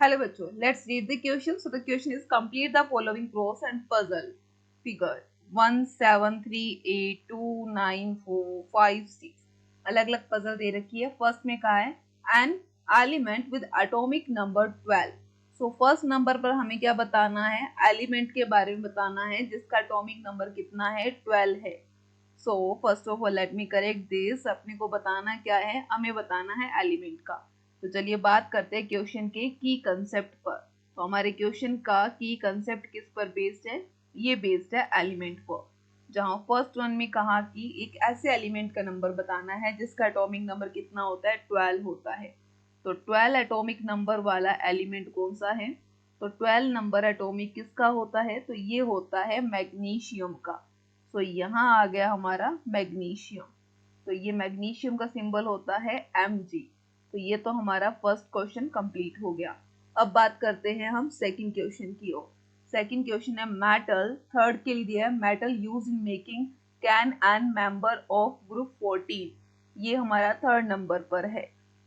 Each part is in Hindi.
Hello बच्चों, let's read the question. So the question is complete the following prose and puzzle. Figure 1 7 3 8 2 9 4 5 6 अलग अलग पजल दे रखी है. फर्स्ट में कहा है an element with atomic number 12. So first number पर हमें क्या बताना है? एलिमेंट के बारे में बताना है जिसका एटॉमिक नंबर कितना है? 12 है. So first of all let me correct this. अपने को बताना क्या है? हमें बताना है एलिमेंट का. तो चलिए बात करते हैं क्वेश्चन के की कंसेप्ट पर. तो हमारे क्वेश्चन का की कंसेप्ट किस पर बेस्ड है? ये बेस्ड है एलिमेंट पर. जहां फर्स्ट वन में कहा कि एक ऐसे एलिमेंट का नंबर बताना है जिसका एटॉमिक नंबर कितना होता है? 12 होता है. तो 12 एटॉमिक नंबर वाला एलिमेंट कौन सा है? तो 12 नंबर एटॉमिक किसका होता है? तो ये होता है मैग्नीशियम का. तो यहाँ आ गया हमारा मैग्नीशियम. तो ये मैग्नीशियम का सिंबल होता है Mg. तो ये तो हमारा फर्स्ट क्वेश्चन कंप्लीट हो गया. अब बात करते हैं हम सेकंड क्वेश्चन की ओर. सेकंड क्वेश्चन है मेटल. थर्ड के लिए दिया है metal use in making can and member of group 14. ये हमारा थर्ड नंबर पर है.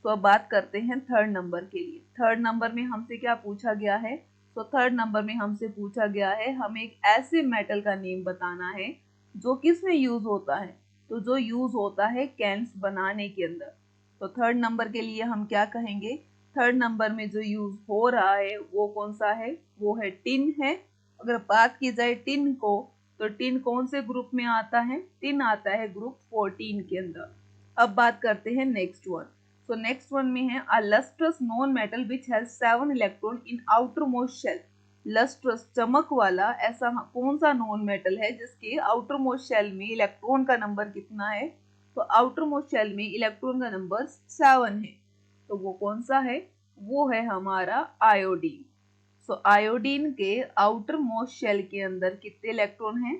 तो अब बात करते हैं थर्ड नंबर के लिए. थर्ड नंबर में हमसे क्या पूछा गया है? तो थर्ड नंबर में हमसे पूछा गया है हमें एक ऐसे मेटल का नेम बताना है जो किस में यूज होता है? तो जो यूज होता है कैन्स बनाने के अंदर. तो थर्ड नंबर के लिए हम क्या कहेंगे? थर्ड नंबर में जो यूज हो रहा है वो कौन सा है? वो है टिन है. अगर बात की जाए टिन को, तो टिन कौन से ग्रुप में आता है? टिन आता है ग्रुप 14 के अंदर. अब बात करते हैं next one. So next one में है a lustrous non metal which has 7 electron in outermost shell. Lustrous चमक वाला ऐसा कौन सा नॉन मेटल है जिसके आउटर मोस्ट शेल में इलेक्ट्रॉन का नंबर कितना है? तो आउटर मोस्ट शेल में इलेक्ट्रॉन का नंबर 7 है. तो वो कौन सा है? वो है हमारा आयोडीन. सो आयोडीन के आउटर मोस्ट शेल के अंदर कितने इलेक्ट्रॉन हैं?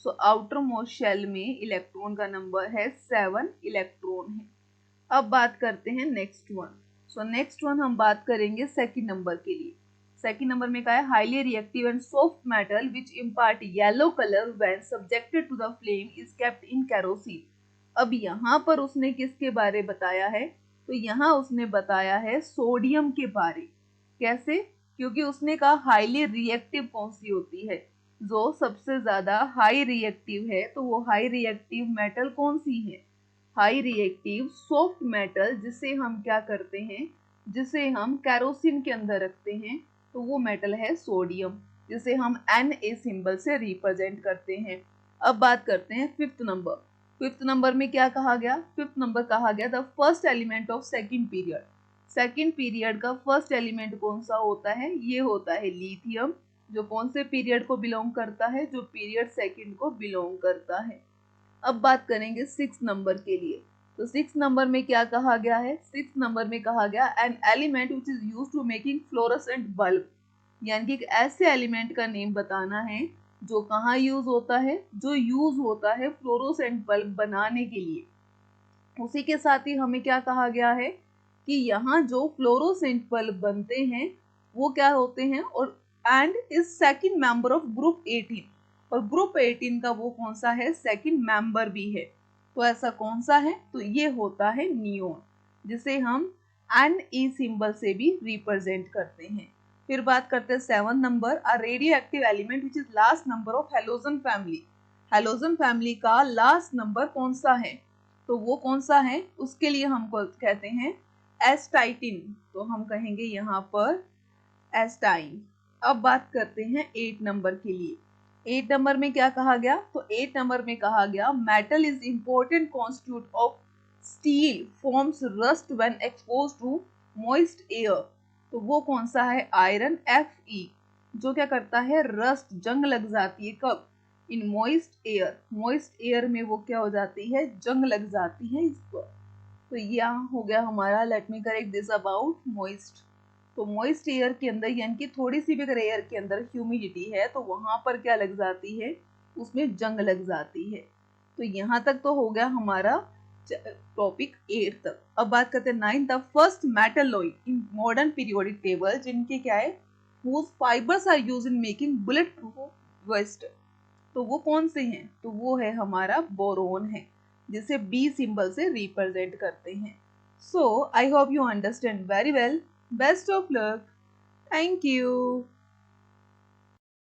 सो आउटर मोस्ट शेल में इलेक्ट्रॉन का नंबर है 7 इलेक्ट्रॉन है. अब बात करते हैं next one. So next one हम बात करेंगे सेकंड नंबर के लिए. सेकंड नंबर में क्या है? Highly reactive and soft metal which impart yellow colour when subjected to the flame is kept in kerosene. अब यहाँ पर उसने किसके बारे बताया है? तो यहाँ उसने बताया है सोडियम के बारे. कैसे? क्योंकि उसने कहा हाईली रिएक्टिव कौन सी होती है? जो सबसे ज्यादा हाई रिएक्टिव है, तो वो हाई रिएक्टिव मेटल कौन सी है? हाई रिएक्टिव सॉफ्ट मेटल जिसे हम क्या करते हैं? जिसे हम कैरोसिन के अंदर रखते हैं, तो वो मेटल है सोडियम, जिसे हम Na सिंबल से रिप्रेजेंट करते हैं. अब बात करते हैं फिफ्थ नंबर. फिफ्थ नंबर में क्या कहा गया? फिफ्थ नंबर कहा गया the first element of second period. Second period का फर्स्ट एलिमेंट कौन सा होता है? ये होता है लिथियम. जो कौन से पीरियड को बिलोंग करता है? जो पीरियड सेकंड को बिलोंग करता है. अब बात करेंगे सिक्स नंबर के लिए. तो सिक्स नंबर में क्या कहा गया है? सिक्स नंबर में कहा गया an element which is use to making fluorescent bulb. यानी कि एक ऐसे एलिमेंट का नेम बताना है जो कहाँ यूज होता है? जो यूज होता है फ्लोरोसेंट बल्ब बनाने के लिए. उसी के साथ ही हमें क्या कहा गया है कि यहाँ जो फ्लोरोसेंट बल्ब बनते हैं वो क्या होते हैं? और and is second member of group 18. और ग्रुप 18 का वो कौन सा है? सेकंड मेंबर भी है. तो ऐसा कौन सा है? तो ये होता है नियोन, जिसे हम Ne सिंबल से भी रिप्रेजेंट करते हैं. फिर बात करते हैं seven number. A radio active element which is last number of halogen family. Halogen family का लास्ट नंबर कौन सा है? तो वो कौन सा है? उसके लिए हमको कहते हैं एस्टाइटिन. तो हम कहेंगे यहाँ पर एस्टाइन. अब बात करते हैं 8 नंबर के लिए. 8 नंबर में क्या कहा गया? तो 8 नंबर में कहा गया metal is important constitute of steel forms rust when exposed to moist air. तो वो कौन सा है? Iron Fe. जो क्या करता है? रस्ट, जंग लग जाती है. कब? In moist air. Moist air में वो क्या हो जाती है? जंग लग जाती है इस पर. तो यहाँ हो गया हमारा. Let me correct this about moist. तो मॉइस्ट एयर के अंदर यानी कि थोड़ी सी भी अगर एयर के अंदर ह्यूमिडिटी है तो वहां पर क्या लग जाती है? उसमें जंग लग जाती है. तो यहाँ तक तो हो गया हमारा टॉपिक 8 तक. अब बात करते हैं 9. The first metalloid in modern periodic table जिनके क्या है? whose fibers are used in making bullet proof vest. तो वो कौन से हैं? तो वो है हमारा बोरोन है, जिसे बी सिंबल से रिप्रेजेंट करते हैं. So I hope you understand very well. Best of luck. Thank you.